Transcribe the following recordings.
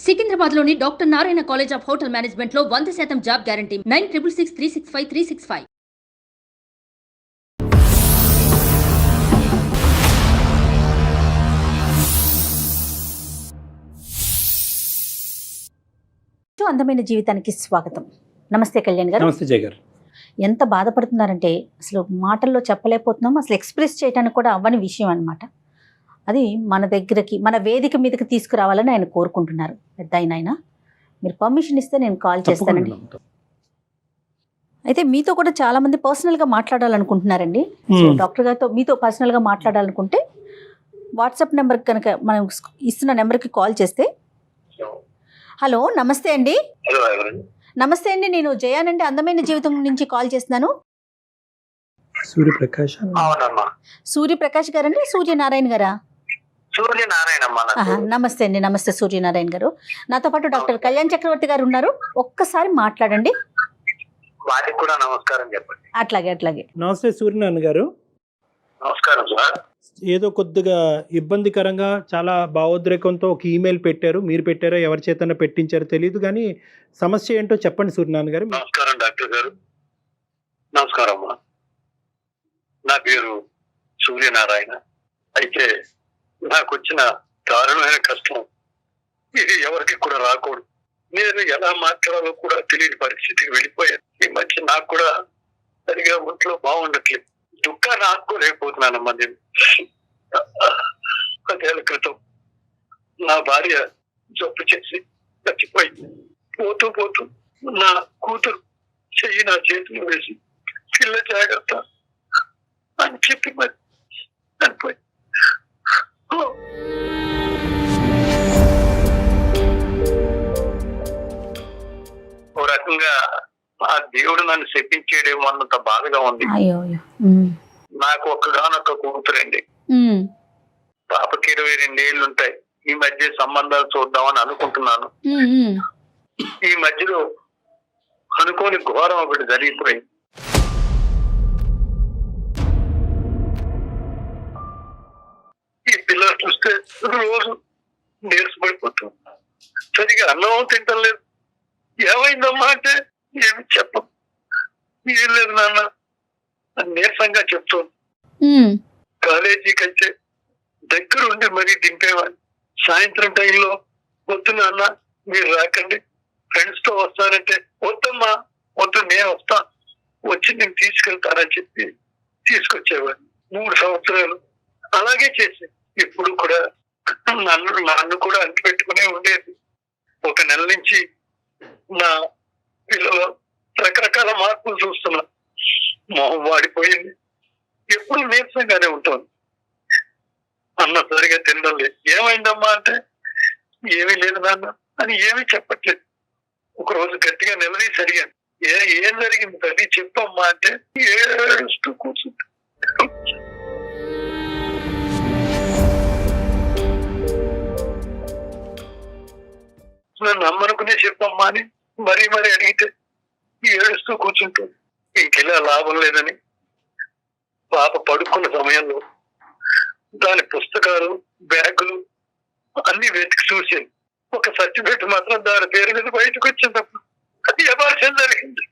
సికింద్రాబాద్లోని doctor Narayana college of hotel మేనేజ్మెంట్లో 100% job guarantee 966365365365. అందమైన జీవితానికి స్వాగతం. నమస్తే కళ్యాణ్ గారు. నమస్తే జయ గారు. ఎంత బాధపడుతున్నారంటే అసలు మాటల్లో చెప్పలేకపోతున్నాం, అసలు ఎక్స్ప్రెస్ చేయడానికి కూడా అవ్వని విషయం అన్నమాట. అది మన దగ్గరికి, మన వేదిక మీదకి తీసుకురావాలని ఆయన కోరుకుంటున్నారు. పెద్ద ఆయన మీరు పర్మిషన్ ఇస్తే నేను కాల్ చేస్తానండి. అయితే మీతో కూడా చాలా మంది పర్సనల్గా మాట్లాడాలనుకుంటున్నారండి. సో డాక్టర్ గారితో మీతో పర్సనల్గా మాట్లాడాలనుకుంటే వాట్సాప్ నెంబర్ కనుక మనం ఇస్తున్న నెంబర్కి కాల్ చేస్తే. హలో, నమస్తే అండి. నమస్తే అండి, నేను జయానండి, అందమైన జీవితం నుంచి కాల్ చేస్తున్నాను. సూర్యప్రకాష్ గారండి? సూర్యనారాయణ గారా? నమస్తే అండి. నమస్తే సూర్యనారాయణ గారు. నాతో పాటు డాక్టర్ కళ్యాణ్ చక్రవర్తి గారు ఉన్నారు. ఒక్కసారి మాట్లాడండి. నమస్కారం చెప్పండి. అట్లాగే. నమస్తే సూర్యనారాయణ గారు. నమస్కారం సార్. ఏదో కొద్దిగా ఇబ్బందికరంగా చాలా భావోద్రేకంతో ఒక ఈమెయిల్ పెట్టారు. మీరు పెట్టారో ఎవరి చేతన పెట్టించారో తెలియదు, కానీ సమస్య ఏంటో చెప్పండి సూర్యనారాయణ గారు. నమస్కారం డాక్టర్ గారు. నమస్కారం. నా పేరు సూర్యనారాయణ. అయితే నాకు వచ్చిన దారుణమైన కష్టం ఇది ఎవరికి కూడా రాకూడదు. నేను ఎలా మాట్లాడాలో కూడా తెలియని పరిస్థితికి వెళ్ళిపోయాను. ఈ మధ్య నాకు కూడా సరిగా ఒంట్లో బాగుండట్లేదు. దుఃఖాన్ని ఆపుకోలేకపోతున్నానమ్మా. నేను 10 ఏళ్ల క్రితం నా భార్య జబ్బు చేసి చచ్చిపోయింది. పోతూ నా కూతురు చెయ్యి నా చేతులు వేసి పిల్ల జాగ్రత్త అని చెప్పి మరి చనిపోయింది. ఓ రకంగా ఆ దేవుడు నన్ను శపించేయడేమో అన్నంత బాధగా ఉంది. నాకు ఒక్కగానొక్క కూతురండి. పాపకి 22 ఏళ్ళు ఉంటాయి. ఈ మధ్య సంబంధాలు చూద్దామని అనుకుంటున్నాను. ఈ మధ్యలో అనుకోని ఘోరం ఒకటి జరిగిపోయింది. ఈ పిల్లలు చూస్తే రోజు నీరసపడిపోతుంది. సరిగా అన్నం తింటం లేదు. ఏమైందమ్మా అంటే ఏమి చెప్పం. ఏం లేదు నాన్న అని నీరసంగా చెప్తుంది. కాలేజీకి అయితే దగ్గరుండి మరీ దింపేవాడిని. సాయంత్రం టైంలో వద్దు నాన్న మీరు రాకండి, ఫ్రెండ్స్ తో వస్తానంటే వద్దమ్మా వద్దు నేను వస్తా, వచ్చి నేను తీసుకెళ్తానని చెప్పి తీసుకొచ్చేవాడిని. 3 సంవత్సరాలు అలాగే చేసి ఇప్పుడు కూడా నన్ను కూడా అంటి పెట్టుకునే ఉండేది. 1 నెల నుంచి నా పిల్లలు రకరకాల మార్పులు చూస్తున్నా. మొహం వాడిపోయింది. ఎప్పుడు నీరసంగానే ఉంటుంది. అన్న సరిగా తినడం లేదు. ఏమైందమ్మా అంటే ఏమీ లేదు నాన్న అని ఏమీ చెప్పట్లేదు. ఒకరోజు గట్టిగా నిలదీసి అడిగాను, ఏం జరిగింది తల్లి చెప్పమ్మా అంటే ఏడుస్తూ కూర్చుంది. నన్ను నమ్మనుకునే చెప్పమ్మా అని మరీ అడిగితే ఏడుస్తూ కూర్చుంటుంది. ఇంకెలా లాభం లేదని పాప పడుకున్న సమయంలో దాని పుస్తకాలు, బ్యాగులు అన్ని వెతికి చూసింది. ఒక సర్టిఫికెట్ మాత్రం దాని పేరు మీద బయటకు వచ్చినప్పుడు అది అబార్షన్ జరిగింది.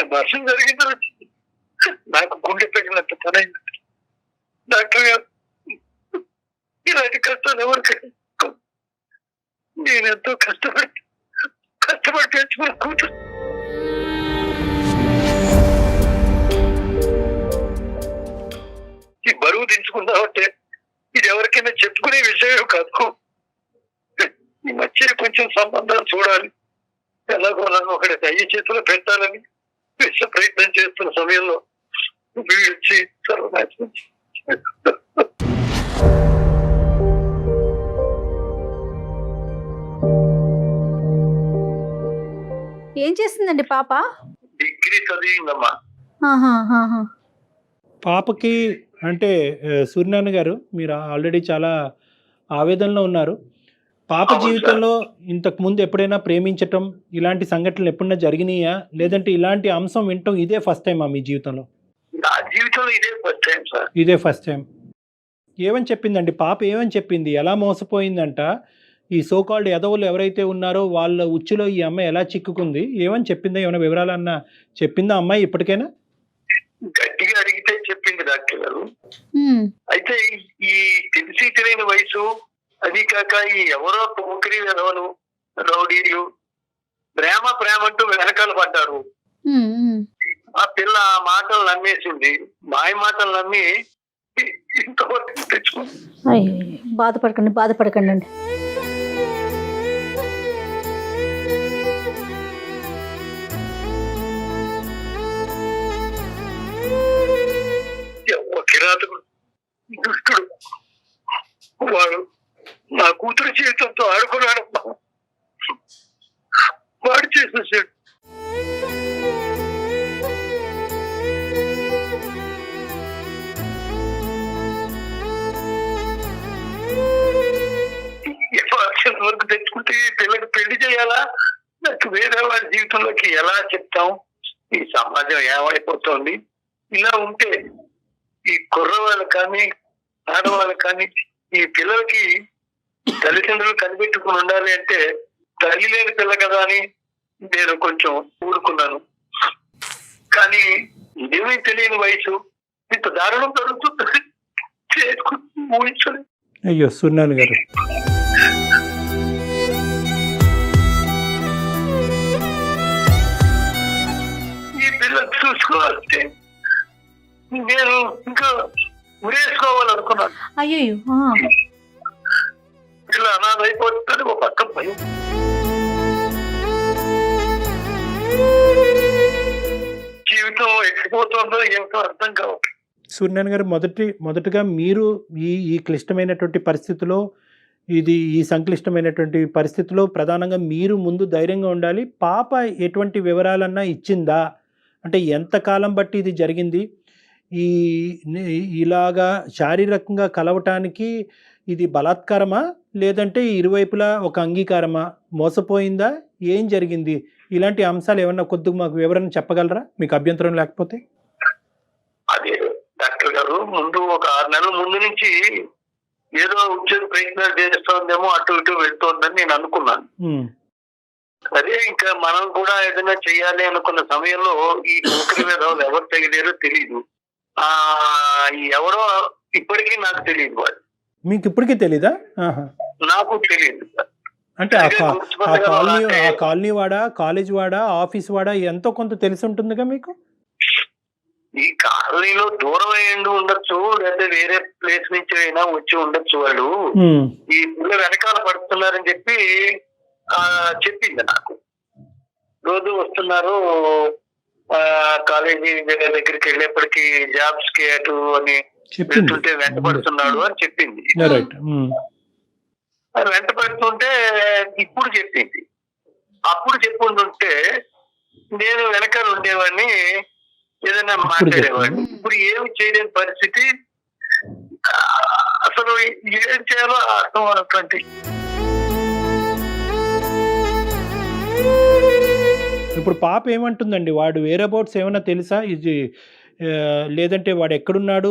అబార్షన్ జరిగింది. నాకు గుండె పెగినంత పనైంది. డాక్టర్ గారు ఇలాంటి కష్టాలు ఎవరికి, నేనెంతో కష్టపడి పెంచుకున్న కూతురు ఈ బరువు దించుకుందామంటే ఇది ఎవరికైనా చెప్పుకునే విషయం కాదు. ఈ మధ్య కొంచెం సంబంధాలు చూడాలి, ఎలాగో ఒకటి అయ్యే చేతిలో పెట్టాలని ప్రయత్నం చేస్తున్న సమయంలో వీళ్ళొచ్చి సర్వనాశనం. ఏం చేస్తుందండి పాప? డిగ్రీ చదివిందమ్మా. పాపకి అంటే సూర్యనారాయణ గారు, మీరు ఆల్రెడీ చాలా ఆవేదనలో ఉన్నారు. పాప జీవితంలో ఇంతకు ముందు ఎప్పుడైనా ప్రేమించటం ఇలాంటి సంఘటనలు ఎప్పుడైనా జరిగినాయా, లేదంటే ఇలాంటి అంశం వినటం ఇదే ఫస్ట్ టైమా మీ జీవితంలో? నా జీవితంలో ఇదే ఫస్ట్ టైం సార్. ఇదే ఫస్ట్ టైం. ఏమని చెప్పిందండి పాప? ఏమని చెప్పింది? ఎలా మోసపోయిందంట? ఈ సోకాల్డ్ ఎదవులు ఎవరైతే ఉన్నారో వాళ్ళ ఉచ్చులో ఈ అమ్మాయి ఎలా చిక్కుకుంది? ఏమని చెప్పిందా? ఏమైనా వివరాలన్నా చెప్పిందా అమ్మాయి ఇప్పటికైనా? గట్టిగా అడిగితే చెప్పింది డాక్టర్ గారు. అయితే ఈ తెలిసి తెలియని వయసు, అది కాక ఈ ఎవరో పోకిరి ఎదవలు, రౌడీలు ప్రేమ ప్రేమ అంటూ వెనకాల పడ్డారు. ఆ పిల్ల ఆ మాటలు నమ్మేసింది. మాయ మాటలు నమ్మి ఇంతవరకు తెచ్చుకుంది. బాధపడకండి అండి. కిరాతకుడు, దుష్టుడు వాడు నా కూతురు జీవితంతో ఆడుకున్నాడు. వాడు చేసేసాడు. వరకు తెచ్చుకుంటే పిల్లకి పెళ్లి చేయాలా? నాకు వేరే వాడి జీవితంలోకి ఎలా చెప్తాం? ఈ సమాజం ఏమైపోతుంది? ఇలా ఉంటే ఈ కుర్రవాళ్ళు కానీ ఆడవాళ్ళు కానీ ఈ పిల్లలకి తల్లిదండ్రులు కనిపెట్టుకుని ఉండాలి అంటే తల్లి లేని పిల్ల కదా అని నేను కొంచెం ఊరుకున్నాను. కానీ ఏమీ తెలియని వయసు ఇంత దారుణం జరుగుతుంది ఊహించలేదు. అయ్యో సున్నాను గారు, ఈ పిల్లలు చూసుకోవాలంటే నేను ఇంకా ఉరేసుకోవాలనుకున్నాను. అయ్యో ఇలా అనాథ అయిపోతుంది ఒక పక్క భయం. జీవితం ఎక్కిపోతుందో ఏమిటో అర్థం కావట్లేదు. సూర్యనారాయణ గారు, మొదటగా మీరు ఈ క్లిష్టమైనటువంటి పరిస్థితిలో, ఈ సంక్లిష్టమైనటువంటి పరిస్థితిలో ప్రధానంగా మీరు ముందు ధైర్యంగా ఉండాలి. పాప ఎటువంటి వివరాలన్నా ఇచ్చిందా? అంటే ఎంతకాలం బట్టి ఇది జరిగింది? ఇలాగా శారీరకంగా కలవటానికి ఇది బలాత్కారమా, లేదంటే ఇరువైపులా ఒక అంగీకారమా? మోసపోయిందా? ఏం జరిగింది? ఇలాంటి అంశాలు ఏమన్నా కొద్దిగా మాకు వివరణ చెప్పగలరా, మీకు అభ్యంతరం లేకపోతే? అదే డాక్టర్ గారు, ముందు ఒక 6 నెలల ముందు నుంచి ఏదో ఉద్యోగ ప్రయత్నాలు చేస్తోందేమో, అటు ఇటు వెళ్తోందని నేను అనుకున్నాను. అదే ఇంకా మనం కూడా ఏదైనా చెయ్యాలి అనుకున్న సమయంలో ఈ పోకిరి విధవులు ఎవరు తగిలేరో తెలియదు. ఎవరో ఇప్పటికీ నాకు తెలియదు. వాడు మీకు ఇప్పటికీ తెలీదా? నాకు తెలియదు. అంటే ఆ కాలనీ వాడా, కాలేజ్ వాడా, ఆఫీస్ వాడా ఎంతో కొంత తెలిసి ఉంటుందిగా మీకు? ఈ కాలనీలో దూరం అయ్యిండి ఉండొచ్చు, లేదా వేరే ప్లేస్ నుంచి అయినా వచ్చి ఉండొచ్చు. వాళ్ళు ఈ పిల్ల వెనకాల పడుతున్నారని చెప్పి చెప్పింది నాకు. రోజు వస్తున్నారు కాలేజీ దగ్గరికి వెళ్ళేప్పటికి జాబ్స్ కి అటు అని వెళ్తుంటే వెంట పడుతున్నాడు అని చెప్పింది. వెంట పడుతుంటే ఇప్పుడు చెప్పింది. అప్పుడు చెప్పుకుంటుంటే నేను వెనకాల ఉండేవాడిని, ఏదైనా మాట్లాడేవాడిని. ఇప్పుడు ఏమి చేయలేని పరిస్థితి. అసలు ఏం చేయాలో అర్థం అన్నటువంటి. ఇప్పుడు పాప ఏమంటుందండి? వాడు వేరే అబౌట్స్ ఏమైనా తెలుసా? ఇది లేదంటే వాడు ఎక్కడున్నాడు,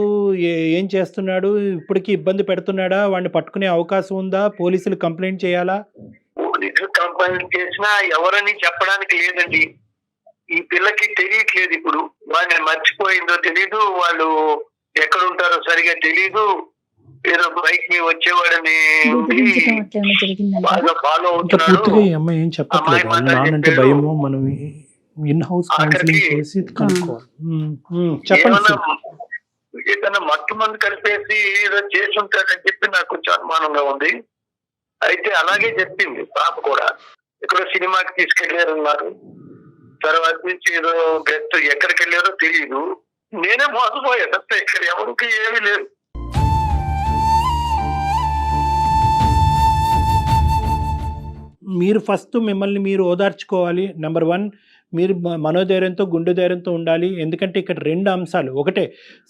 ఏం చేస్తున్నాడు, ఇప్పటికీ ఇబ్బంది పెడుతున్నాడా, వాడిని పట్టుకునే అవకాశం ఉందా, పోలీసులు కంప్లైంట్ చేయాలా? పోలీసులు కంప్లైంట్ చేసినా ఎవరని చెప్పడానికి లేదండి. ఈ పిల్లకి తెలియట్లేదు. ఇప్పుడు వాడిని మర్చిపోయిందో తెలీదు, వాళ్ళు ఎక్కడుంటారో సరిగా తెలీదు. ఏదో బైక్ మీద వచ్చేవాడని బాగా ఫాలో అవుతున్నాడు. అమ్మాయి ఏం చెప్పట్లేదు, నానంటే భయము. మనం ఇన్ హౌస్ కౌన్సిలింగ్ చేసి చెప్పండి. ఏదైనా మత్తు మంది కలిపేసి ఏదో చేసి ఉంటాడని చెప్పి నాకు కొంచెం అనుమానంగా ఉంది. అయితే అలాగే చెప్పింది పాప కూడా. ఇక్కడ సినిమాకి తీసుకెళ్లారన్నారు. తర్వాత నుంచి ఏదో గెస్ట్ ఎక్కడికి వెళ్ళారో తెలియదు. నేనే మోసపోయా తప్ప ఇక్కడ ఎవరికి ఏమీ లేదు. మీరు ఫస్ట్ మిమ్మల్ని మీరు ఓదార్చుకోవాలి. నెంబర్ 1, మీరు మనోధైర్యంతో, గుండె ధైర్యంతో ఉండాలి. ఎందుకంటే ఇక్కడ 2 అంశాలు. ఒకటే,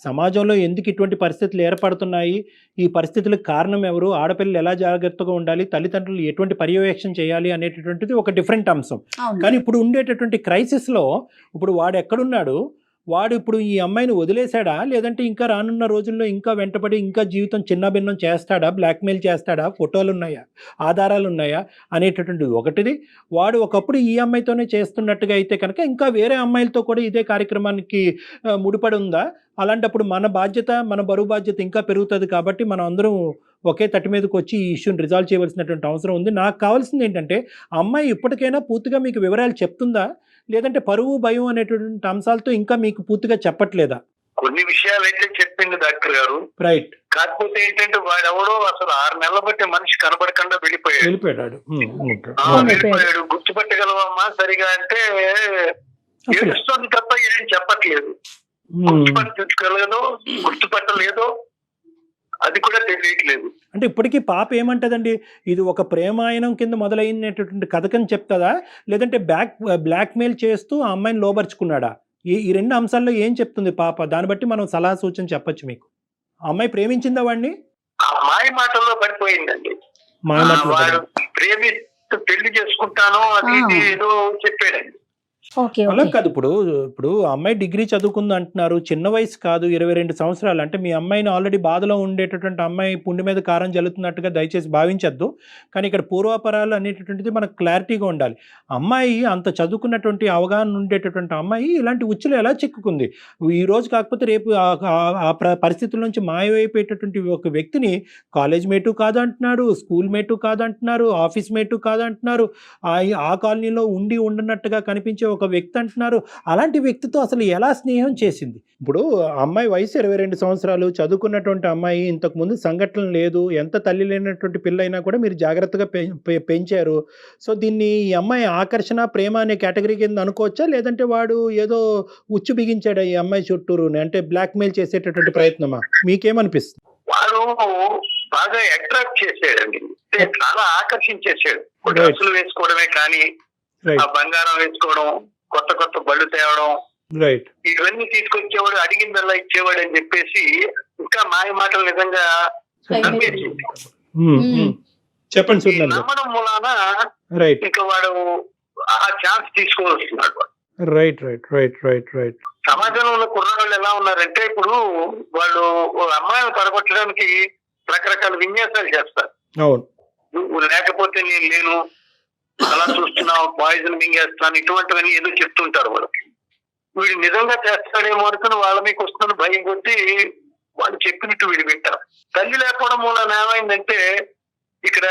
సమాజంలో ఎందుకు ఇటువంటి పరిస్థితులు ఏర్పడుతున్నాయి, ఈ పరిస్థితులకు కారణం ఎవరు, ఆడపిల్లలు ఎలా జాగ్రత్తగా ఉండాలి, తల్లిదండ్రులు ఎటువంటి పర్యవేక్షణ చేయాలి అనేటటువంటిది ఒక డిఫరెంట్ అంశం. కానీ ఇప్పుడు ఉండేటటువంటి క్రైసిస్లో ఇప్పుడు వాడు ఎక్కడున్నాడు, వాడు ఇప్పుడు ఈ అమ్మాయిని వదిలేశాడా, లేదంటే ఇంకా రానున్న రోజుల్లో ఇంకా వెంటపడి ఇంకా జీవితం చిన్నభిన్నం చేస్తాడా, బ్లాక్మెయిల్ చేస్తాడా, ఫోటోలు ఉన్నాయా, ఆధారాలు ఉన్నాయా అనేటటువంటిది ఒకటిది. వాడు ఒకప్పుడు ఈ అమ్మాయితోనే చేస్తున్నట్టుగా అయితే కనుక ఇంకా వేరే అమ్మాయిలతో కూడా ఇదే కార్యక్రమానికి ముడిపడి ఉందా? అలాంటప్పుడు మన బాధ్యత, మన బరువు బాధ్యత ఇంకా పెరుగుతుంది. కాబట్టి మనం అందరం ఒకే తట్టు మీదకి వచ్చి ఈ ఇష్యూని రిజాల్వ్ చేయవలసినటువంటి అవసరం ఉంది. నాకు కావాల్సింది ఏంటంటే అమ్మాయి ఇప్పటికైనా పూర్తిగా మీకు వివరాలు చెప్తుందా, లేదంటే పరువు భయం అనేటువంటి అంశాలతో ఇంకా మీకు పూర్తిగా చెప్పట్లేదా? కొన్ని విషయాలు అయితే చెప్పింది డాక్టర్ గారు. రైట్. కాకపోతే ఏంటంటే వాడెవడో అసలు 6 నెలల బట్టి మనిషి కనబడకుండా వెళ్ళిపోయాడు. గుర్తుపట్టగలవమ్మా సరిగా అంటే ఏడుస్తుంది తప్ప ఏం చెప్పట్లేదు. గుర్తుపట్టలేదో అది కూడా తెలియట్లేదు. అంటే ఇప్పటికీ పాప ఏమంటదండి, ఇది ఒక ప్రేమాయణం కింద మొదలైనటువంటి కథకని చెప్తుందా, లేదంటే బ్లాక్మెయిల్ చేస్తూ ఆ అమ్మాయిని లోబర్చుకున్నాడా? ఈ రెండు అంశాల్లో ఏం చెప్తుంది పాప? దాన్ని బట్టి మనం సలహా సూచన చెప్పచ్చు మీకు. ఆ అమ్మాయి ప్రేమించిందా వాడిని? మాయ మాటల్లో పడిపోయిందండి. వాడు ప్రేమిస్తూ పెళ్లి చేసుకుంటాను అది ఏదో చెప్పాడండి. అలా కాదు. ఇప్పుడు అమ్మాయి డిగ్రీ చదువుకుంది అంటున్నారు, చిన్న వయసు కాదు, 22 సంవత్సరాలు. అంటే మీ అమ్మాయిని ఆల్రెడీ బాధలో ఉండేటటువంటి అమ్మాయి పుండి మీద కారం జల్లుతున్నట్టుగా దయచేసి భావించద్దు. కానీ ఇక్కడ పూర్వాపరాలు అనేటటువంటిది మనకు క్లారిటీగా ఉండాలి. అమ్మాయి అంత చదువుకున్నటువంటి అవగాహన ఉండేటటువంటి అమ్మాయి ఇలాంటి ఉచ్చులు ఎలా చిక్కుకుంది? ఈ రోజు కాకపోతే రేపు ఆ పరిస్థితుల నుంచి మాయమైపోయేటటువంటి ఒక వ్యక్తిని కాలేజ్ మేటు కాదంటున్నాడు, స్కూల్ మేటు కాదంటున్నారు, ఆఫీస్ మేటు కాదంటున్నారు, ఆ కాలనీలో ఉండనట్టుగా కనిపించే ఒక వ్యక్తి అంటున్నారు. అలాంటి వ్యక్తితో అసలు ఎలా స్నేహం చేసింది? ఇప్పుడు అమ్మాయి వయసు 22 సంవత్సరాలు, చదువుకున్నటువంటి అమ్మాయి, ఇంతకుముందు సంఘటన లేదు, ఎంత తల్లి లేనటువంటి పిల్ల అయినా కూడా మీరు జాగ్రత్తగా పెంచారు. సో దీన్ని ఈ అమ్మాయి ఆకర్షణ, ప్రేమ అనే కేటగిరీ కింద అనుకోవచ్చా, లేదంటే వాడు ఏదో ఉచ్చు బిగించాడా ఈ అమ్మాయి చుట్టూరు, అంటే బ్లాక్మెయిల్ చేసేటటువంటి ప్రయత్నమా? మీకేమనిపిస్తుంది? వాడు బాగా అట్రాక్ట్ చేసాడండి, చాలా ఆకర్షించేసాడు. డ్రెస్సులు వేసుకోవడమే కానీ ఆ బంగారం వేసుకోవడం, కొత్త కొత్త బళ్ళు తేవడం, ఇవన్నీ తీసుకొచ్చేవాడు, అడిగిందల్లా ఇచ్చేవాడు అని చెప్పేసి ఇంకా మాయ మాటలు నిజంగా నమ్మేసింది. చెప్పండి. నమ్మడం మూలాన ఇంకా వాడు ఆ ఛాన్స్ తీసుకోవాల్సినాడు. సమాజంలో ఉన్న కుర్రాళ్ళు ఎలా ఉన్నారంటే ఇప్పుడు వాళ్ళు అమ్మాయిని పడగొట్టడానికి రకరకాల విన్యాసాలు చేస్తారు. నువ్వు లేకపోతే నేను లేను, అలా చూస్తున్నావు, పాయిజన్ మింగేస్తాను, ఇటువంటివన్నీ ఏదో చెప్తుంటారు వాళ్ళకి. వీడు నిజంగా చేస్తాడేమో అనుకుని వాళ్ళ మీకు వస్తున్న భయం కొద్దీ వాళ్ళు చెప్పినట్టు వీడు వింటారు. తల్లి లేకపోవడం మూలన ఏమైందంటే ఇక్కడ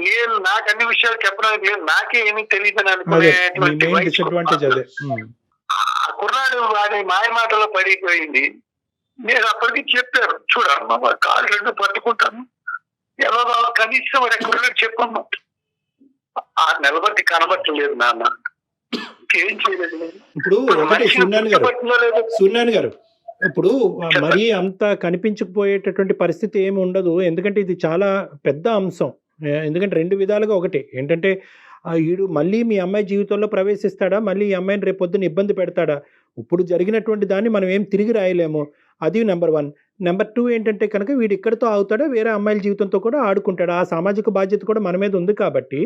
నేను నాకు అన్ని విషయాలు చెప్పడానికి లేదు, నాకే ఏమీ తెలియదని అనుకునేటువంటి ఆ కుర్రాడు వాడి మాయ మాటలో పడిపోయింది. నేను అప్పటికి చెప్పాను, చూడమ్మా కాళ్ళు 2 పట్టుకుంటాను, ఎలా కనీసం వాడు ఎక్కడ చెప్పమ్మా, 6 నెలల బట్టి కనబట్టలేదు నాన్న, ఏం చేయలేదు. ఇప్పుడు ఒకటి సూర్యనారాయణ గారు, ఇప్పుడు మరీ అంత కనిపించకపోయేటటువంటి పరిస్థితి ఏమి ఉండదు. ఎందుకంటే ఇది చాలా పెద్ద అంశం. ఎందుకంటే 2 విధాలుగా, ఒకటి ఏంటంటే వీడు మళ్ళీ మీ అమ్మాయి జీవితంలో ప్రవేశిస్తాడా, మళ్ళీ ఈ అమ్మాయిని రేపొద్దున ఇబ్బంది పెడతాడా? ఇప్పుడు జరిగినటువంటి దాన్ని మనం ఏం తిరిగి రాయలేము. అది నెంబర్ 1. నెంబర్ 2 ఏంటంటే కనుక వీడు ఇక్కడితో అవుతాడా, వేరే అమ్మాయిల జీవితంతో కూడా ఆడుకుంటాడా? ఆ సామాజిక బాధ్యత కూడా మన మీద ఉంది. కాబట్టి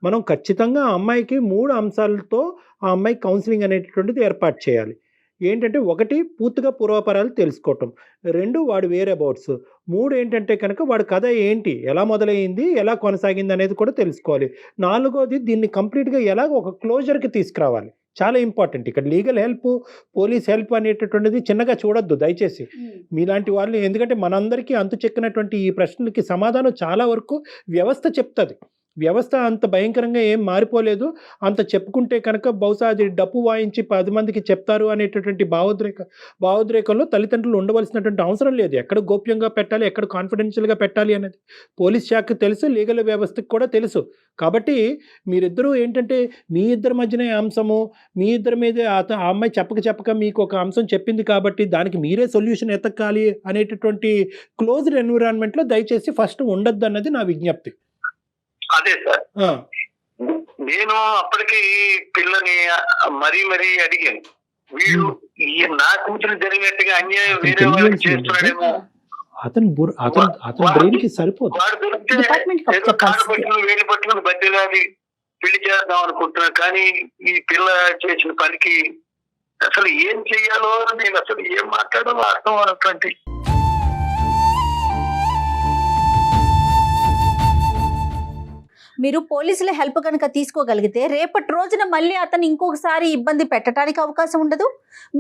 మనం ఖచ్చితంగా ఆ అమ్మాయికి 3 అంశాలతో ఆ అమ్మాయి కౌన్సిలింగ్ అనేటటువంటిది ఏర్పాటు చేయాలి. ఏంటంటే 1 పూర్తిగా పూర్వపరాలు తెలుసుకోవటం, 2 వాడు వేరే అబౌట్స్, 3 ఏంటంటే కనుక వాడి కథ ఏంటి, ఎలా మొదలైంది, ఎలా కొనసాగింది అనేది కూడా తెలుసుకోవాలి. 4వది దీన్ని కంప్లీట్గా ఎలా ఒక క్లోజర్కి తీసుకురావాలి. చాలా ఇంపార్టెంట్. ఇక్కడ లీగల్ హెల్ప్, పోలీస్ హెల్ప్ అనేటటువంటిది చిన్నగా చూడొద్దు దయచేసి మీలాంటి వాళ్ళు. ఎందుకంటే మనందరికీ అంతు చెక్కినటువంటి ఈ ప్రశ్నలకి సమాధానం చాలా వరకు వ్యవస్థ చెప్తుంది. వ్యవస్థ అంత భయంకరంగా ఏం మారిపోలేదు. అంత చెప్పుకుంటే కనుక బహుశా అది డప్పు వాయించి 10 మందికి చెప్తారు అనేటటువంటి భావోద్రేకంలో తల్లిదండ్రులు ఉండవలసినటువంటి అవసరం లేదు. ఎక్కడ గోప్యంగా పెట్టాలి, ఎక్కడ కాన్ఫిడెన్షియల్గా పెట్టాలి అనేది పోలీస్ శాఖకు తెలుసు, లీగల్ వ్యవస్థకు కూడా తెలుసు. కాబట్టి మీరిద్దరూ ఏంటంటే మీ ఇద్దరి మధ్యనే అంశము, మీ ఇద్దరి మీదే ఆ అమ్మాయి చెప్పక మీకు ఒక అంశం చెప్పింది కాబట్టి దానికి మీరే సొల్యూషన్ ఎతకాలి అనేటటువంటి క్లోజ్డ్ ఎన్విరాన్మెంట్లో దయచేసి ఫస్ట్ ఉండొద్దు అన్నది నా విజ్ఞప్తి. అదే సార్, నేను అప్పటికి పిల్లని మరీ అడిగాను, వీడు నా కూతురు జరిగినట్టుగా అన్యాయం వేరే వాళ్ళకి చేస్తున్నాడేమో, అతని బ్రెయిన్కి సరిపోదు. వాడు దొరికితే కాడు పట్టుకుని వేలు పట్టుకుని బద్దెలాది పెళ్లి చేద్దాం అనుకుంటున్నాను. కానీ ఈ పిల్ల చేసిన పనికి అసలు ఏం చెయ్యాలో నేను అసలు ఏం మాట్లాడాలో అర్థం అన్నటువంటి. మీరు పోలీసుల హెల్ప్ కనుక తీసుకోగలిగితే రేపటి రోజున మళ్ళీ అతను ఇంకొకసారి ఇబ్బంది పెట్టడానికి అవకాశం ఉండదు.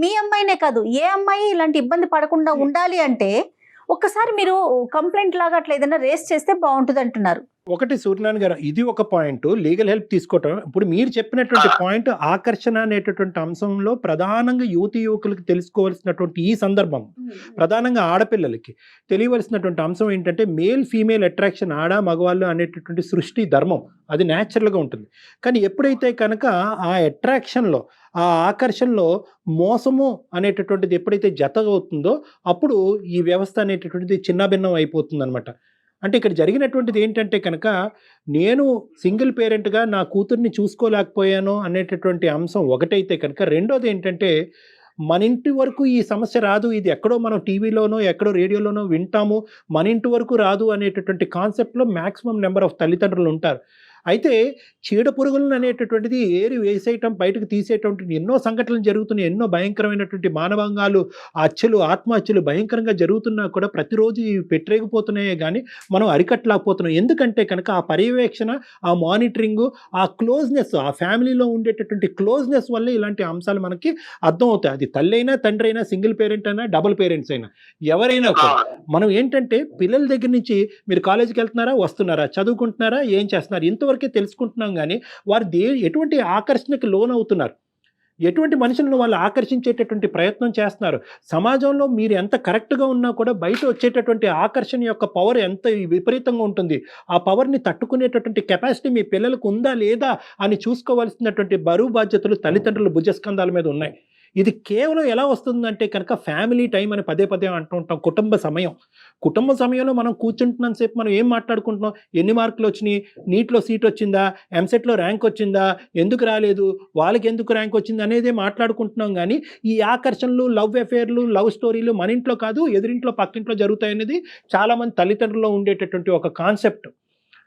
మీ అమ్మాయినే కాదు, ఏ అమ్మాయి ఇలాంటి ఇబ్బంది పడకుండా ఉండాలి అంటే ఒక్కసారి మీరు కంప్లైంట్ లాగా అట్లా ఏదైనా రేస్ చేస్తే బాగుంటుంది అంటున్నారు. ఒకటి సూర్యనారాయణ గారు, ఇది ఒక పాయింట్, లీగల్ హెల్ప్ తీసుకోవటం. ఇప్పుడు మీరు చెప్పినటువంటి పాయింట్ ఆకర్షణ అనేటటువంటి అంశంలో ప్రధానంగా యువకులకు తెలుసుకోవాల్సినటువంటి ఈ సందర్భం, ప్రధానంగా ఆడపిల్లలకి తెలియవలసినటువంటి అంశం ఏంటంటే మేల్ ఫీమేల్ అట్రాక్షన్, ఆడ మగవాళ్ళు అనేటటువంటి సృష్టి ధర్మం, అది న్యాచురల్గా ఉంటుంది. కానీ ఎప్పుడైతే కనుక ఆ అట్రాక్షన్లో, ఆ ఆకర్షణలో మోసము అనేటటువంటిది ఎప్పుడైతే జత అవుతుందో అప్పుడు ఈ వ్యవస్థ అనేటటువంటిది చిన్నభిన్నం అయిపోతుంది అనమాట. అంటే ఇక్కడ జరిగినటువంటిది ఏంటంటే కనుక నేను సింగిల్ పేరెంట్గా నా కూతుర్ని చూసుకోలేకపోయాను అనేటటువంటి అంశం ఒకటైతే కనుక, రెండోది ఏంటంటే మన ఇంటి వరకు ఈ సమస్య రాదు, ఇది ఎక్కడో మనం టీవీలోనో ఎక్కడో రేడియోలోనో వింటాము, మన ఇంటి వరకు రాదు అనేటటువంటి కాన్సెప్ట్లో మ్యాక్సిమం నెంబర్ ఆఫ్ తల్లిదండ్రులు ఉంటారు. అయితే చీడ పురుగులను అనేటటువంటిది ఏరి వేసేయటం, బయటకు తీసేటువంటి ఎన్నో సంఘటనలు జరుగుతున్నాయి, ఎన్నో భయంకరమైనటువంటి మానవాంగాలు, హత్యలు, ఆత్మహత్యలు భయంకరంగా జరుగుతున్నా కూడా ప్రతిరోజు ఇవి పెట్టరేగిపోతున్నాయే కానీ మనం అరికట్టలేకపోతున్నాం. ఎందుకంటే కనుక ఆ పర్యవేక్షణ, ఆ మానిటరింగు, ఆ క్లోజ్నెస్, ఆ ఫ్యామిలీలో ఉండేటటువంటి క్లోజ్నెస్ వల్ల ఇలాంటి అంశాలు మనకి అర్థం అవుతాయి. అది తల్లి అయినా, తండ్రి అయినా, సింగిల్ పేరెంట్ అయినా, డబుల్ పేరెంట్స్ అయినా, ఎవరైనా కూడా మనం ఏంటంటే పిల్లల దగ్గర నుంచి మీరు కాలేజీకి వెళ్తున్నారా, వస్తున్నారా, చదువుకుంటున్నారా, ఏం చేస్తున్నారు, ఇంతవరకే తెలుసుకుంటున్నాం. కానీ వారు ఎటువంటి ఆకర్షణకి లోనవుతున్నారు, ఎటువంటి మనుషులను వాళ్ళు ఆకర్షించేటటువంటి ప్రయత్నం చేస్తున్నారు. సమాజంలో మీరు ఎంత కరెక్ట్గా ఉన్నా కూడా బయట వచ్చేటటువంటి ఆకర్షణ యొక్క పవర్ ఎంత విపరీతంగా ఉంటుంది. ఆ పవర్ని తట్టుకునేటటువంటి కెపాసిటీ మీ పిల్లలకు ఉందా లేదా అని చూసుకోవాల్సినటువంటి బరువు బాధ్యతలు తల్లిదండ్రుల భుజస్కంధాల మీద ఉన్నాయి. ఇది కేవలం ఎలా వస్తుందంటే కనుక ఫ్యామిలీ టైం అని పదే పదే అంటూ ఉంటాం. కుటుంబ సమయంలో మనం కూర్చుంటున్నంత సేపు మనం ఏం మాట్లాడుకుంటున్నాం, ఎన్ని మార్కులు వచ్చినాయి, నీట్లో సీట్ వచ్చిందా, ఎంసెట్లో ర్యాంక్ వచ్చిందా, ఎందుకు రాలేదు, వాళ్ళకి ఎందుకు ర్యాంక్ వచ్చింది అనేదే మాట్లాడుకుంటున్నాం. కానీ ఈ ఆకర్షణలు, లవ్ అఫేర్లు, లవ్ స్టోరీలు మన ఇంట్లో కాదు ఎదురింట్లో పక్కింట్లో జరుగుతాయనేది చాలామంది తల్లిదండ్రుల్లో ఉండేటటువంటి ఒక కాన్సెప్ట్.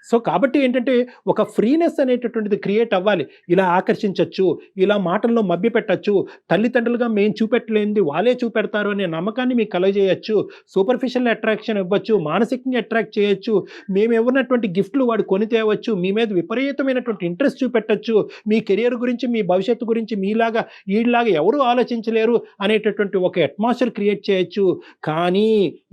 సో కాబట్టి ఏంటంటే ఒక ఫ్రీనెస్ అనేటటువంటిది క్రియేట్ అవ్వాలి. ఇలా ఆకర్షించవచ్చు, ఇలా మాటల్లో మభ్యపెట్టచ్చు, తల్లిదండ్రులుగా మేము చూపెట్టలేనిది వాళ్ళే చూపెడతారు అనే నమ్మకాన్ని మీకు కలగజేయచ్చు, సూపర్ఫిషియల్ అట్రాక్షన్ ఇవ్వచ్చు, మానసికంగా అట్రాక్ట్ చేయొచ్చు, మేము ఇవ్వనటువంటి గిఫ్ట్లు వాడు కొని తేవచ్చు, మీ మీద విపరీతమైనటువంటి ఇంట్రెస్ట్ చూపెట్టచ్చు, మీ కెరియర్ గురించి, మీ భవిష్యత్తు గురించి మీలాగా వీళ్ళలాగా ఎవరూ ఆలోచించలేరు అనేటటువంటి ఒక అట్మాస్ఫియర్ క్రియేట్ చేయొచ్చు. కానీ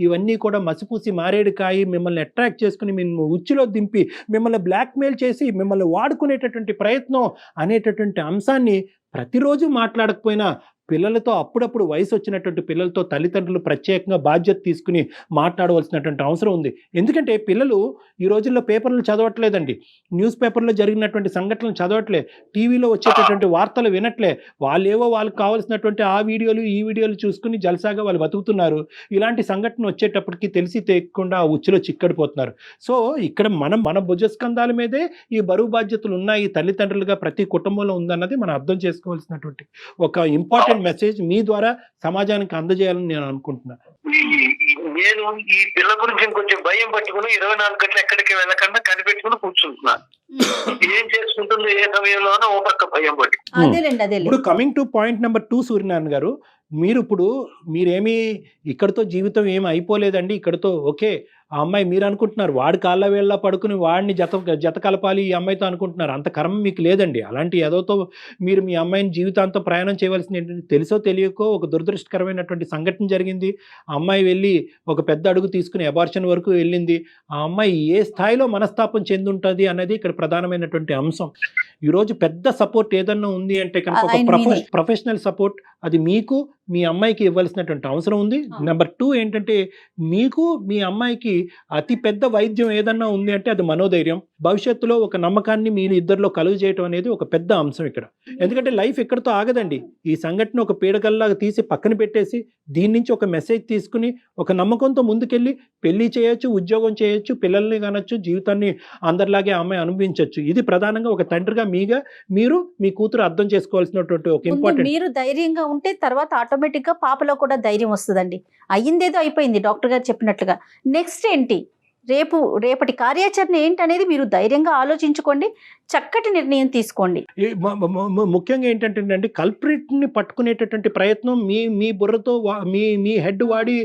ఇవన్నీ కూడా మసిపూసి మారేడుకాయి మిమ్మల్ని అట్రాక్ట్ చేసుకుని మిమ్మల్ని ఉచ్చులో దింపి మిమ్మల్ని బ్లాక్మెయిల్ చేసి మిమ్మల్ని వాడుకునేటటువంటి ప్రయత్నం అనేటటువంటి అంశాన్ని ప్రతిరోజు మాట్లాడకపోయినా పిల్లలతో అప్పుడప్పుడు వయసు వచ్చినటువంటి పిల్లలతో తల్లిదండ్రులు ప్రత్యేకంగా బాధ్యత తీసుకుని మాట్లాడవలసినటువంటి అవసరం ఉంది. ఎందుకంటే పిల్లలు ఈ రోజుల్లో పేపర్లు చదవట్లేదండి, న్యూస్ పేపర్లో జరిగినటువంటి సంఘటనలు చదవట్లే, టీవీలో వచ్చేటటువంటి వార్తలు వినట్లే, వాళ్ళేవో వాళ్ళకి కావాల్సినటువంటి ఆ వీడియోలు ఈ వీడియోలు చూసుకుని జలసాగా వాళ్ళు బతుకుతున్నారు. ఇలాంటి సంఘటన వచ్చేటప్పటికి తెలిసి తెలియకుండా ఆ ఉచ్చులో చిక్కడిపోతున్నారు. సో ఇక్కడ మన భుజస్కంధాల మీదే ఈ బరువు బాధ్యతలు ఉన్నాయి, తల్లిదండ్రులుగా ప్రతి కుటుంబంలో ఉందన్నది మనం అర్థం చేసుకోవాల్సినటువంటి ఒక ఇంపార్టెంట్ మెసేజ్ మీ ద్వారా సమాజానికి అందజేయాలని నేను అనుకుంటున్నాను. నేను ఈ పిల్ల గురించి కొంచెం భయం పట్టుకుని 24 గంటలు ఎక్కడికి వెళ్ళకుండా కనిపెట్టుకుని కూర్చుంటున్నాను. ఏం చేసుకుంటుందో ఏ సమయంలోనో ఓ పక్క భయం పట్టి. ఇప్పుడు coming to point number 2 Suryanarayana గారు, మీరేమీ ఇక్కడితో జీవితం ఏమి అయిపోలేదండి, ఇక్కడితో ఓకే. ఆ అమ్మాయి మీరు అనుకుంటున్నారు వాడి కాళ్ళ వేళ్ళ పడుకుని వాడిని జత కలపాలి ఈ అమ్మాయితో అనుకుంటున్నారు. అంత కర్మ మీకు లేదండి. అలాంటి ఏదోతో మీరు మీ అమ్మాయిని జీవితాంతం ప్రయాణం చేయవలసింది ఏంటంటే తెలుసో తెలియకో ఒక దురదృష్టకరమైనటువంటి సంఘటన జరిగింది. ఆ అమ్మాయి వెళ్ళి ఒక పెద్ద అడుగు తీసుకుని అబార్షన్ వరకు వెళ్ళింది. ఆ అమ్మాయి ఏ స్థాయిలో మనస్తాపం చెంది ఉంటుంది అన్నది ఇక్కడ ప్రధానమైనటువంటి అంశం. ఈరోజు పెద్ద సపోర్ట్ ఏదన్నా ఉంది అంటే కనుక ఒక ప్రొఫెషనల్ సపోర్ట్ అది మీకు మీ అమ్మాయికి ఇవ్వాల్సినటువంటి అవసరం ఉంది. నెంబర్ 2 ఏంటంటే మీకు మీ అమ్మాయికి అతి పెద్ద వైద్యం ఏదన్నా ఉంది అంటే అది మనోధైర్యం. భవిష్యత్తులో ఒక నమ్మకాన్ని మీరు ఇద్దరిలో కలుగు చేయటం అనేది ఒక పెద్ద అంశం ఇక్కడ. ఎందుకంటే లైఫ్ ఎక్కడితో ఆగదండి. ఈ సంఘటన ఒక పీడకల్లాగా తీసి పక్కన పెట్టేసి దీని నుంచి ఒక మెసేజ్ తీసుకుని ఒక నమ్మకంతో ముందుకెళ్ళి పెళ్లి చేయొచ్చు, ఉద్యోగం చేయొచ్చు, పిల్లల్ని కనొచ్చు, జీవితాన్ని అందరిలాగే అమ్మాయి అనుభవించవచ్చు. ఇది ప్రధానంగా ఒక తండ్రిగా మీరు మీ కూతురు అర్థం చేసుకోవాల్సినటువంటి ఒక ఇంపార్టెంట్. మీరు ధైర్యంగా ఉంటే తర్వాత ఆటోమేటిక్గా పాపలో కూడా ధైర్యం వస్తుందండి. అయ్యిందేదో అయిపోయింది డాక్టర్ గారు చెప్పినట్లుగా. నెక్స్ట్ ఏంటి? రేపటి కార్యాచరణ ఏంటనేది మీరు ధైర్యంగా ఆలోచించుకోండి, చక్కటి నిర్ణయం తీసుకోండి. ముఖ్యంగా ఏంటంటే అండి, కల్ప్రిట్ని పట్టుకునేటటువంటి ప్రయత్నం మీ బుర్రతో మీ హెడ్ వాడి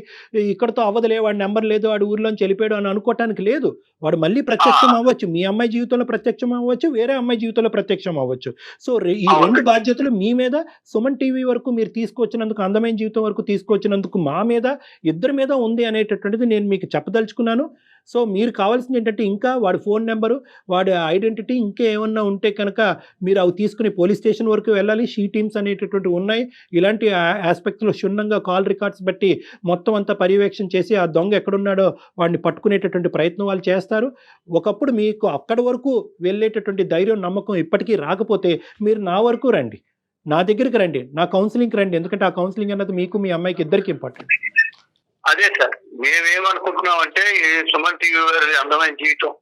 ఇక్కడతో అవ్వదులే, వాడి నెంబర్ లేదు, వాడి ఊర్లోంచి వెళ్ళిపోయాడు అని అనుకోవటానికి లేదు. వాడు మళ్ళీ ప్రత్యక్షం అవ్వచ్చు, మీ అమ్మాయి జీవితంలో ప్రత్యక్షం అవ్వచ్చు, వేరే అమ్మాయి జీవితంలో ప్రత్యక్షం అవ్వచ్చు. సో ఈ రెండు బాధ్యతలు మీ మీద, సుమన్ టీవీ వరకు మీరు తీసుకొచ్చినందుకు, అందమైన జీవితం వరకు తీసుకొచ్చినందుకు మా మీద, ఇద్దరి మీద ఉంది అనేటటువంటిది నేను మీకు చెప్పదలుచుకున్నాను. సో మీరు కావాల్సింది ఏంటంటే, ఇంకా వాడి ఫోన్ నెంబరు, వాడి ఐడెంటిటీ, ఇంకా ఏమన్నా ఉంటే కనుక మీరు అవి తీసుకుని పోలీస్ స్టేషన్ వరకు వెళ్ళాలి. షీ టీమ్స్ అనేటటువంటి ఉన్నాయి. ఇలాంటి ఆస్పెక్ట్స్లో క్షుణ్ణంగా కాల్ రికార్డ్స్ బట్టి మొత్తం అంతా పర్యవేక్షణ చేసి ఆ దొంగ ఎక్కడున్నాడో వాడిని పట్టుకునేటటువంటి ప్రయత్నం వాళ్ళు చేస్తారు. ఒకప్పుడు మీకు అక్కడి వరకు వెళ్ళేటటువంటి ధైర్యం, నమ్మకం ఇప్పటికీ రాకపోతే మీరు నా వరకు రండి, నా దగ్గరికి రండి, నా కౌన్సిలింగ్కి రండి. ఎందుకంటే ఆ కౌన్సిలింగ్ అన్నది మీకు, మీ అమ్మాయికి ఇద్దరికి ఇంపార్టెంట్. అదే సార్, మేమేమనుకుంటున్నాం అంటే సుమన్ టీవీ వారి అందమైన జీవితం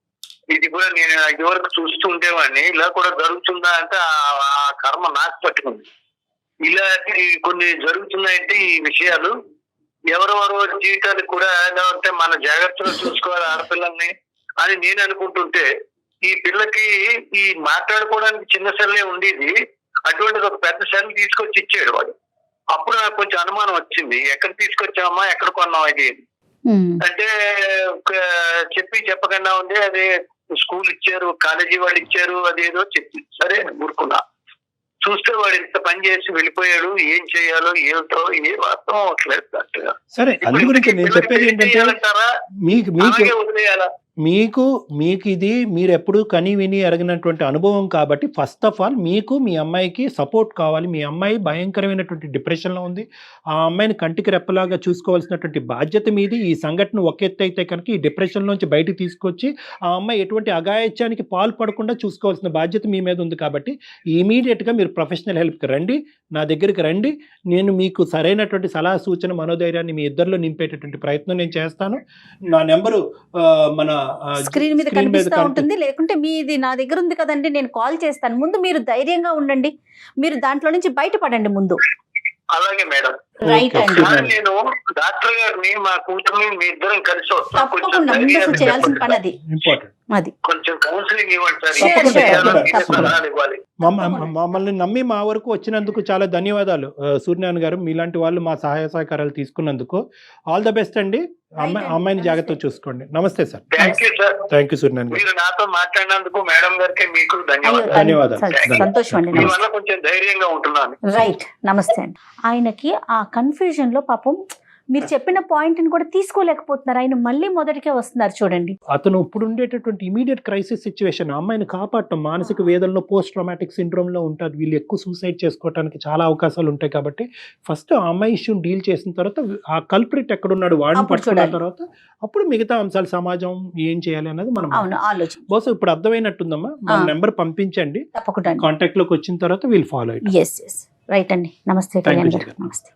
ఇది కూడా నేను ఇది వరకు చూస్తూ ఉండేవాడిని. ఇలా కూడా జరుగుతుందా అంటే ఆ కర్మ నాకు పట్టుకుంది. ఇలా కొన్ని జరుగుతున్నాయంటే ఈ విషయాలు ఎవరెవరో జీవితాలు కూడా ఎలా ఉంటే మన జాగ్రత్తగా చూసుకోవాలి ఆడపిల్లల్ని అని నేను అనుకుంటుంటే, ఈ పిల్లకి ఈ మాట్లాడుకోవడానికి చిన్న సెల్లే ఉండేది, అటువంటిది ఒక పెద్ద సెల్ తీసుకొచ్చి ఇచ్చాడు వాడు. అప్పుడు నాకు కొంచెం అనుమానం వచ్చింది, ఎక్కడ తీసుకొచ్చామా, ఎక్కడ కొన్నాం ఇది అంటే. చెప్పకుండా ఉంది, అదే స్కూల్ ఇచ్చారు, కాలేజీ వాళ్ళు ఇచ్చారు, అదేదో చెప్పి సరే ఊరుకున్నా. చూస్తే వాడు ఇంత పని చేసి వెళ్ళిపోయాడు, ఏం చేయాలో ఏమిటో ఏం అర్థం అవట్లేదు. సరే, అందు గురించి నేను చెప్పేది ఏంటంటే, వదిలేయాలా? మీకు ఇది మీరు ఎప్పుడు కని విని ఎరగినటువంటి అనుభవం కాబట్టి, ఫస్ట్ ఆఫ్ ఆల్ మీకు మీ అమ్మాయికి సపోర్ట్ కావాలి. మీ అమ్మాయి భయంకరమైనటువంటి డిప్రెషన్లో ఉంది. ఆ అమ్మాయిని కంటికి రెప్పలాగా చూసుకోవాల్సినటువంటి బాధ్యత మీది. ఈ సంఘటన ఒక ఎత్తు అయితే కనుక ఈ డిప్రెషన్లోంచి బయటకు తీసుకొచ్చి ఆ అమ్మాయి ఎటువంటి అఘాయిత్యానికి పాల్పడకుండా చూసుకోవాల్సిన బాధ్యత మీ మీద ఉంది. కాబట్టి ఇమీడియట్గా మీరు ప్రొఫెషనల్ హెల్ప్కి రండి, నా దగ్గరికి రండి. నేను మీకు సరైనటువంటి సలహా, సూచన, మనోధైర్యాన్ని మీ ఇద్దరిలో నింపేటటువంటి ప్రయత్నం నేను చేస్తాను. నా నెంబరు మన స్క్రీన్ మీద కనిపిస్తూ ఉంటుంది, లేకుంటే మీది నా దగ్గర ఉంది కదండి, నేను కాల్ చేస్తాను. ముందు మీరు ధైర్యంగా ఉండండి, మీరు దాంట్లో నుంచి బయటపడండి ముందు. అలాగే మేడం. రైట్ అండి. నేను డాక్టర్ గారిని, మా కూతుర్ని, మీ ఇద్దరం కలిసి వస్తాం. తప్పకుండా ముందు అసలు చేయాల్సిన పని అది. అది కొంచెం కౌన్సిలింగ్ ఇవ్వండి. మమ్మల్ని నమ్మి మా వరకు వచ్చినందుకు చాలా ధన్యవాదాలు సూర్యనారాయణ గారు. మీలాంటి వాళ్ళు మా సహాయ సహకారాలు తీసుకున్నందుకు ఆల్ ద బెస్ట్ అండి. అమ్మాయిని జాగ్రత్తగా చూసుకోండి. నమస్తే సార్. థ్యాంక్ యూ సూర్యనారాయణ గారు. మీరు నాతో మాట్లాడినందుకు మేడం గారికి మీకు ధన్యవాదాలు. సంతోషం అండి. మీ వల్ల కొంచెం ధైర్యంగా ఉంటున్నాను. రైట్, నమస్తే అండి. ఆయనకి ఆ కన్ఫ్యూజన్ లో పాపం మీరు చెప్పిన పాయింట్ ని కూడా తీసుకోలేకపోతున్నారు. ఆయన మళ్ళీ మొదటికే వస్తున్నారు చూడండి. అతను ఇప్పుడు ఉండేటటువంటి ఇమీడియట్ క్రైసిస్ సిచ్యువేషన్, అమ్మాయిని కాపాడటం, మానసిక వేదనలో, పోస్ట్ ట్రామాటిక్ సిండ్రోమ్ లో ఉంటుంది. వీళ్ళు ఎక్కువ సూసైడ్ చేసుకోవడానికి చాలా అవకాశాలు ఉంటాయి. కాబట్టి ఫస్ట్ ఆ అమ్మాయి ఇష్యూని డీల్ చేసిన తర్వాత, ఆ కల్ప్రిట్ ఎక్కడున్నాడు వాడిని పట్టుకున్న తర్వాత అప్పుడు మిగతా అంశాలు, సమాజం ఏం చేయాలి అన్నది మనం ఆలోచన. బహుశా ఇప్పుడు అర్థమైనట్టుందమ్మా. మన నెంబర్ పంపించండి, తప్పకుండా కాంటాక్ట్ లోకి వచ్చిన తర్వాత వీళ్ళు ఫాలో అయ్యి. రైట్ అండి. నమస్తే. నమస్తే.